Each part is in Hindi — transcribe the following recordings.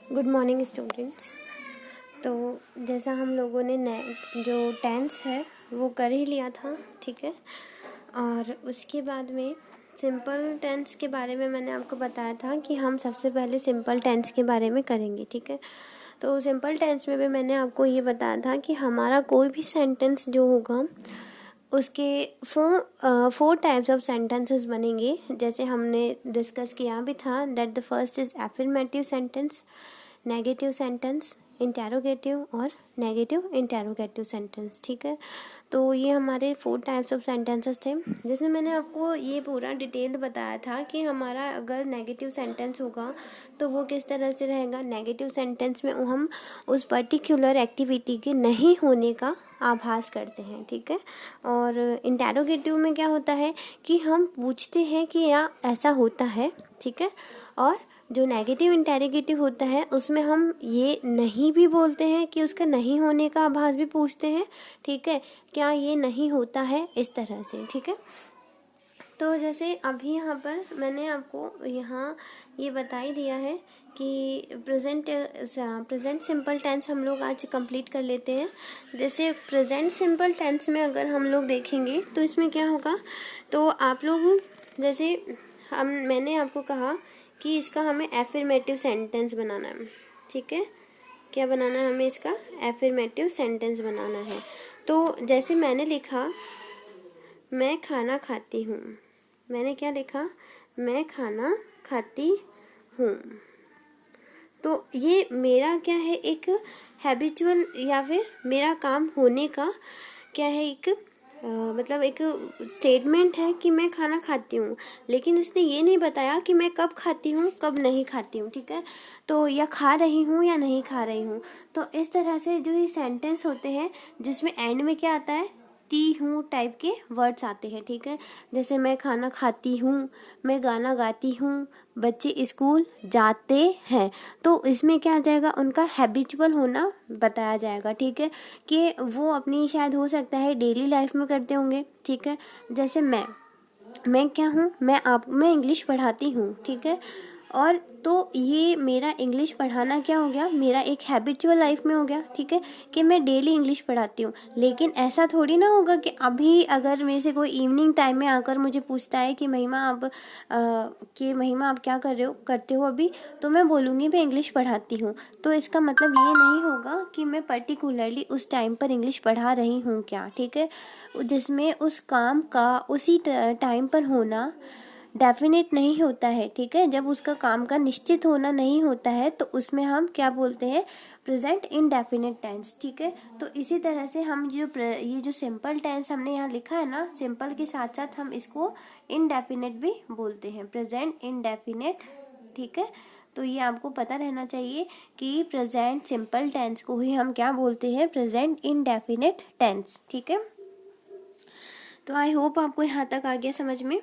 Good morning students. तो जैसा हम लोगों ने जो टेंस है वो कर ही लिया था, ठीक है। और उसके बाद में सिंपल टेंस के बारे में मैंने आपको बताया था कि हम सबसे पहले सिंपल टेंस के बारे में करेंगे, ठीक है। तो सिंपल टेंस में भी मैंने आपको ये बताया था कि हमारा कोई भी सेंटेंस जो होगा उसके फोर टाइप्स ऑफ सेंटेंसेस बनेंगे। जैसे हमने डिस्कस किया भी था that the first is affirmative sentence, negative sentence, interrogative और नेगेटिव इंटेरोगेटिव सेंटेंस, ठीक है। तो ये हमारे फोर टाइप्स ऑफ सेंटेंसेस थे, जिसमें मैंने आपको ये पूरा डिटेल बताया था कि हमारा अगर नेगेटिव सेंटेंस होगा तो वो किस तरह से रहेगा। नेगेटिव सेंटेंस में हम उस पर्टिकुलर एक्टिविटी के नहीं होने का आभास करते हैं, ठीक है। और इंटेरोगेटिव में क्या होता है कि हम पूछते हैं कि या ऐसा होता है, ठीक है। और जो नेगेटिव इंटेरोगेटिव होता है उसमें हम ये नहीं भी बोलते हैं कि उसका नहीं होने का आभास भी पूछते हैं, ठीक है, क्या ये नहीं होता है, इस तरह से, ठीक है। तो जैसे अभी यहाँ पर मैंने आपको यहाँ ये बता ही दिया है कि प्रेजेंट सिंपल टेंस हम लोग आज कंप्लीट कर लेते हैं। जैसे प्रेजेंट सिंपल टेंस में अगर हम लोग देखेंगे तो इसमें क्या होगा, तो आप लोग जैसे मैंने आपको कहा कि इसका हमें एफर्मेटिव सेंटेंस बनाना है, ठीक है। क्या बनाना है हमें, इसका एफर्मेटिव सेंटेंस बनाना है। तो जैसे मैंने लिखा मैं खाना खाती हूँ, मैंने क्या लिखा, मैं खाना खाती हूँ। तो ये मेरा क्या है, एक हैबिचुअल या फिर मेरा काम होने का क्या है, एक मतलब एक स्टेटमेंट है कि मैं खाना खाती हूँ। लेकिन इसने ये नहीं बताया कि मैं कब खाती हूँ कब नहीं खाती हूँ, ठीक है। तो या खा रही हूँ या नहीं खा रही हूँ। तो इस तरह से जो ये सेंटेंस होते हैं जिसमें एंड में क्या आता है, ती हूँ टाइप के वर्ड्स आते हैं, ठीक है। जैसे मैं खाना खाती हूँ, मैं गाना गाती हूँ, बच्चे स्कूल जाते हैं। तो इसमें क्या आ जाएगा, उनका हैबिचुअल होना बताया जाएगा, ठीक है, कि वो अपनी शायद हो सकता है डेली लाइफ में करते होंगे, ठीक है। जैसे मैं क्या हूँ, मैं इंग्लिश पढ़ाती हूँ, ठीक है। और तो ये मेरा इंग्लिश पढ़ाना क्या हो गया, मेरा एक हैबिचुअल लाइफ में हो गया, ठीक है, कि मैं डेली इंग्लिश पढ़ाती हूँ। लेकिन ऐसा थोड़ी ना होगा कि अभी अगर मेरे से कोई इवनिंग टाइम में आकर मुझे पूछता है कि महिमा आप क्या करते हो अभी, तो मैं बोलूँगी मैं इंग्लिश पढ़ाती हूँ। तो इसका मतलब ये नहीं होगा कि मैं पर्टिकुलरली उस टाइम पर इंग्लिश पढ़ा रही हूँ क्या, ठीक है। जिसमें उस काम का उसी टाइम पर होना डेफिनेट नहीं होता है, ठीक है। जब उसका काम का निश्चित होना नहीं होता है तो उसमें हम क्या बोलते हैं, प्रेजेंट इंडेफिनिट टेंस, ठीक है। तो इसी तरह से हम ये जो सिंपल टेंस हमने यहाँ लिखा है ना, सिंपल के साथ साथ हम इसको इंडेफिनिट भी बोलते हैं, प्रेजेंट इंडेफिनिट, ठीक है। तो ये आपको पता रहना चाहिए कि प्रेजेंट सिंपल टेंस को ही हम क्या बोलते हैं, प्रेजेंट इंडेफिनिट टेंस, ठीक है। तो आई होप आपको यहाँ तक आ गया समझ में।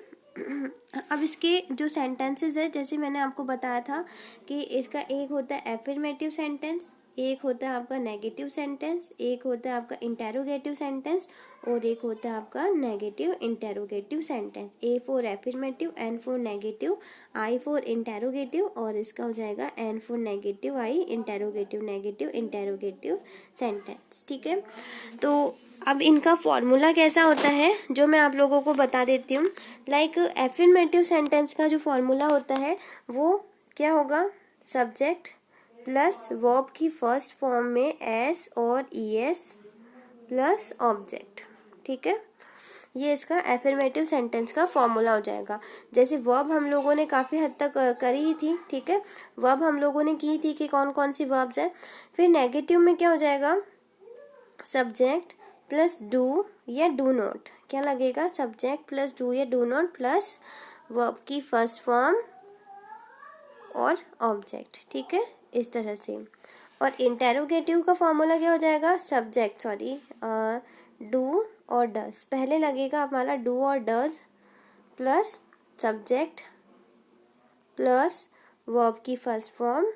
अब इसके जो सेंटेंसेस है, जैसे मैंने आपको बताया था कि इसका एक होता है एफर्मेटिव सेंटेंस, एक होता है आपका नेगेटिव सेंटेंस, एक होता है आपका इंटेरोगेटिव सेंटेंस और एक होता है आपका negative interrogative sentence. A for affirmative, N for negative, I for interrogative और इसका हो जाएगा N for negative I, interrogative negative interrogative sentence, ठीक है। तो अब इनका फॉर्मूला कैसा होता है जो मैं आप लोगों को बता देती हूँ। लाइक एफर्मेटिव सेंटेंस का जो फॉर्मूला होता है वो क्या होगा, सब्जेक्ट प्लस वर्ब की फर्स्ट फॉर्म में एस और ईएस प्लस ऑब्जेक्ट, ठीक है। ये इसका एफर्मेटिव सेंटेंस का फॉर्मूला हो जाएगा। जैसे वर्ब हम लोगों ने काफ़ी हद तक करी ही थी, ठीक है। वर्ब हम लोगों ने की थी कि कौन कौन सी वर्ब्स है। फिर नेगेटिव में क्या हो जाएगा, सब्जेक्ट प्लस डू या डू नॉट, क्या लगेगा, सब्जेक्ट प्लस डू या डू नॉट प्लस वर्ब की फर्स्ट फॉर्म और ऑब्जेक्ट, ठीक है, इस तरह से। और इंटेरोगेटिव का फॉर्मूला क्या हो जाएगा, सब्जेक्ट डू और डज, पहले लगेगा हमारा डू और does plus subject plus verb की फर्स्ट फॉर्म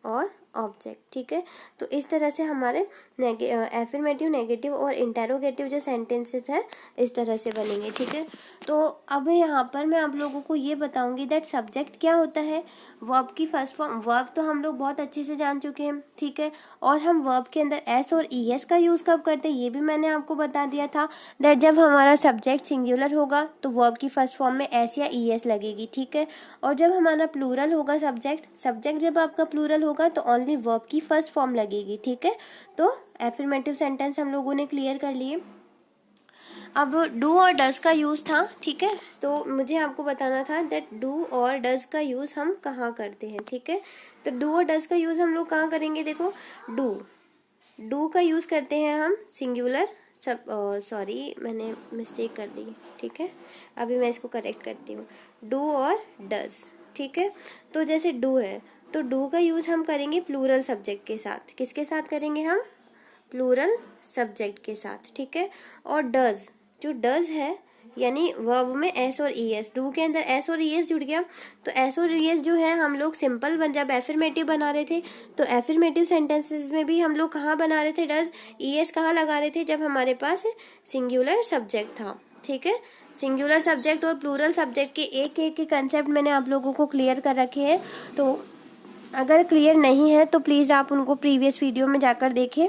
और ऑब्जेक्ट। ठीक है, तो इस तरह से हमारे एफर्मेटिव, नेगेटिव और इंटेरोगेटिव जो सेंटेंसेस है इस तरह से बनेंगे। ठीक है, तो अब यहाँ पर मैं आप लोगों को ये बताऊंगी दैट सब्जेक्ट क्या होता है। वर्ब की फर्स्ट फॉर्म, वर्ब तो हम लोग बहुत अच्छे से जान चुके हैं। ठीक है, और हम वर्ब के अंदर एस और ई एस का यूज़ कब करते हैं ये भी मैंने आपको बता दिया था दैट जब हमारा सब्जेक्ट सिंगुलर होगा तो वर्ब की फर्स्ट फॉर्म में एस या ई एस लगेगी। ठीक है, और जब हमारा प्लूरल होगा सब्जेक्ट जब आपका प्लूरल होगा तो ओनली वर्ब की फर्स्ट फॉर्म लगेगी। ठीक है, तो एफर्मेटिव सेंटेंस हम लोगों ने क्लियर कर लिए। अब डू और डज का यूज़ था। ठीक है, तो मुझे आपको बताना था दैट डू और डज का यूज़ हम कहाँ करते हैं। ठीक है, तो डू और डज का यूज़ हम लोग कहाँ करेंगे। देखो, डू का यूज़ करते हैं हम सिंगुलर सॉरी मैंने मिस्टेक कर दी। ठीक है, अभी मैं इसको करेक्ट करती हूँ। डू और डज। ठीक है, तो जैसे डू है तो डू का यूज़ हम करेंगे प्लूरल सब्जेक्ट के साथ। किसके साथ करेंगे हम? प्लूरल सब्जेक्ट के साथ। ठीक है, और डज, जो डज है यानी वर्ब में एस और ई एस, डू के अंदर एस और ई एस जुड़ गया तो एस और ई एस जो है हम लोग सिंपल जब एफर्मेटिव बना रहे थे तो एफर्मेटिव सेंटेंसेस में भी हम लोग कहाँ बना रहे थे डज, ई एस कहाँ लगा रहे थे जब हमारे पास सिंगुलर सब्जेक्ट था। ठीक है, सिंगुलर सब्जेक्ट और प्लूरल सब्जेक्ट के एक एक के कंसेप्ट मैंने आप लोगों को क्लियर कर रखे हैं। तो अगर क्लियर नहीं है तो प्लीज़ आप उनको प्रीवियस वीडियो में जाकर देखें।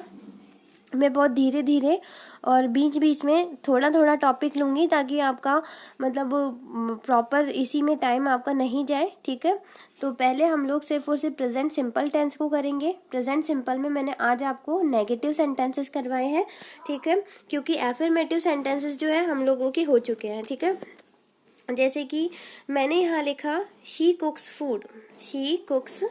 मैं बहुत धीरे धीरे और बीच बीच में थोड़ा थोड़ा टॉपिक लूँगी ताकि आपका मतलब प्रॉपर इसी में टाइम आपका नहीं जाए। ठीक है, तो पहले हम लोग सिर्फ और सिर्फ प्रेजेंट सिंपल टेंस को करेंगे। प्रेजेंट सिंपल में मैंने आज आपको नेगेटिव सेंटेंसेस करवाए हैं। ठीक है, क्योंकि एफर्मेटिव सेंटेंसेस जो है हम लोगों के हो चुके हैं। ठीक है, जैसे कि मैंने यहाँ लिखा शी कुक्स फूड, शी कुक्स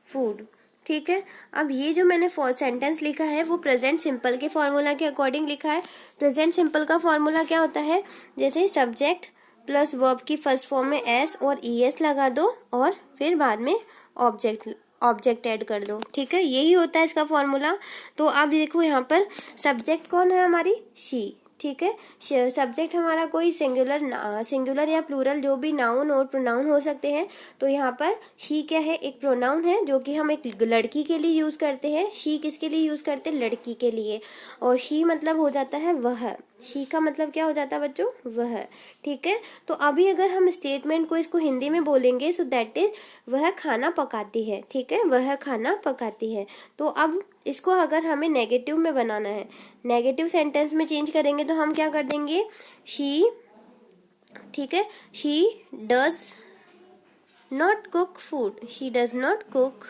फूड। ठीक है, अब ये जो मैंने सेंटेंस लिखा है वो प्रेजेंट सिंपल के फॉर्मूला के अकॉर्डिंग लिखा है। प्रेजेंट सिंपल का फॉर्मूला क्या होता है? जैसे सब्जेक्ट प्लस वर्ब की फर्स्ट फॉर्म में एस और ई एस लगा दो और फिर बाद में ऑब्जेक्ट ऐड कर दो। ठीक है, यही होता है इसका फॉर्मूला। तो आप देखो यहाँ पर सब्जेक्ट कौन है? हमारी शी। ठीक है, सब्जेक्ट हमारा कोई सिंगुलर या प्लूरल जो भी नाउन और प्रोनाउन हो सकते हैं। तो यहाँ पर शी क्या है? एक प्रोनाउन है जो कि हम एक लड़की के लिए यूज करते हैं। शी किसके लिए यूज करते हैं? लड़की के लिए। और शी मतलब हो जाता है वह, शी का मतलब क्या हो जाता है बच्चों? वह। ठीक है, तो अभी अगर हम स्टेटमेंट को इसको हिंदी में बोलेंगे सो दैट इज वह खाना पकाती है। ठीक है, वह खाना पकाती है। तो अब इसको अगर हमें नेगेटिव में बनाना है, नेगेटिव सेंटेंस में चेंज करेंगे तो हम क्या कर देंगे? शी, ठीक है, she does not cook food, she does not cook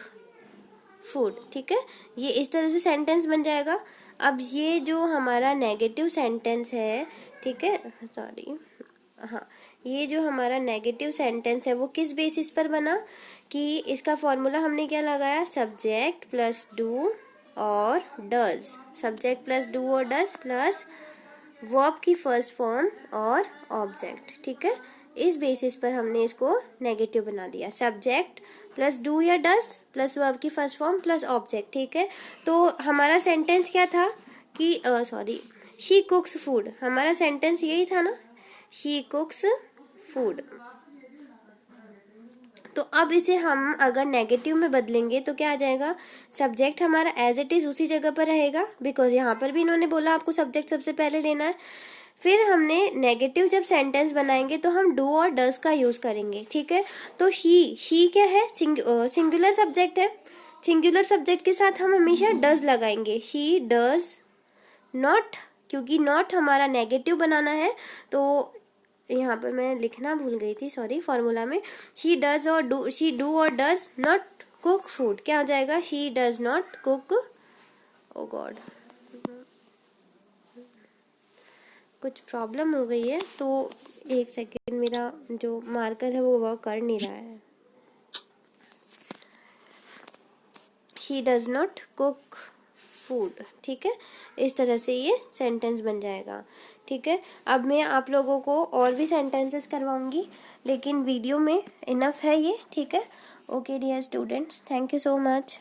food. ठीक है, ये इस तरह से सेंटेंस बन जाएगा। अब ये जो हमारा नेगेटिव सेंटेंस है, ठीक है, सॉरी, हाँ, ये जो हमारा नेगेटिव सेंटेंस है वो किस बेसिस पर बना कि इसका फॉर्मूला हमने क्या लगाया? सब्जेक्ट प्लस डू और डज, सब्जेक्ट प्लस डू और डज प्लस वर्ब की फर्स्ट फॉर्म और ऑब्जेक्ट। ठीक है, इस बेसिस पर हमने इसको नेगेटिव बना दिया। सब्जेक्ट प्लस डू या डज प्लस वर्ब की फर्स्ट फॉर्म प्लस ऑब्जेक्ट। ठीक है, तो हमारा सेंटेंस क्या था कि सॉरी, शी कुक्स फूड, हमारा सेंटेंस यही था ना, शी कुक्स फूड। तो अब इसे हम अगर नेगेटिव में बदलेंगे तो क्या आ जाएगा? सब्जेक्ट हमारा एज इट इज उसी जगह पर रहेगा बिकॉज यहाँ पर भी इन्होंने बोला आपको सब्जेक्ट सबसे पहले लेना है। फिर हमने नेगेटिव जब सेंटेंस बनाएंगे तो हम डू और डज का यूज करेंगे। ठीक है, तो शी क्या है? सिंगुलर सब्जेक्ट है। सिंगुलर सब्जेक्ट के साथ हम हमेशा डज लगाएंगे। शी डज नॉट, क्योंकि नॉट हमारा नेगेटिव बनाना है तो यहाँ पर मैं लिखना भूल गई थी, सॉरी, फॉर्मूला में शी डज और डू, शी डू और डज नॉट कुक फूड, क्या हो जाएगा? She does not cook, oh God कुछ प्रॉब्लम हो गई है तो एक सेकेंड, मेरा जो मार्कर है वो वर्क कर नहीं रहा है। She does not cook food. ठीक है, इस तरह से ये सेंटेंस बन जाएगा। ठीक है, अब मैं आप लोगों को और भी सेंटेंसेस करवाऊंगी लेकिन वीडियो में इनफ है ये। ठीक है, okay dear students, thank you so much.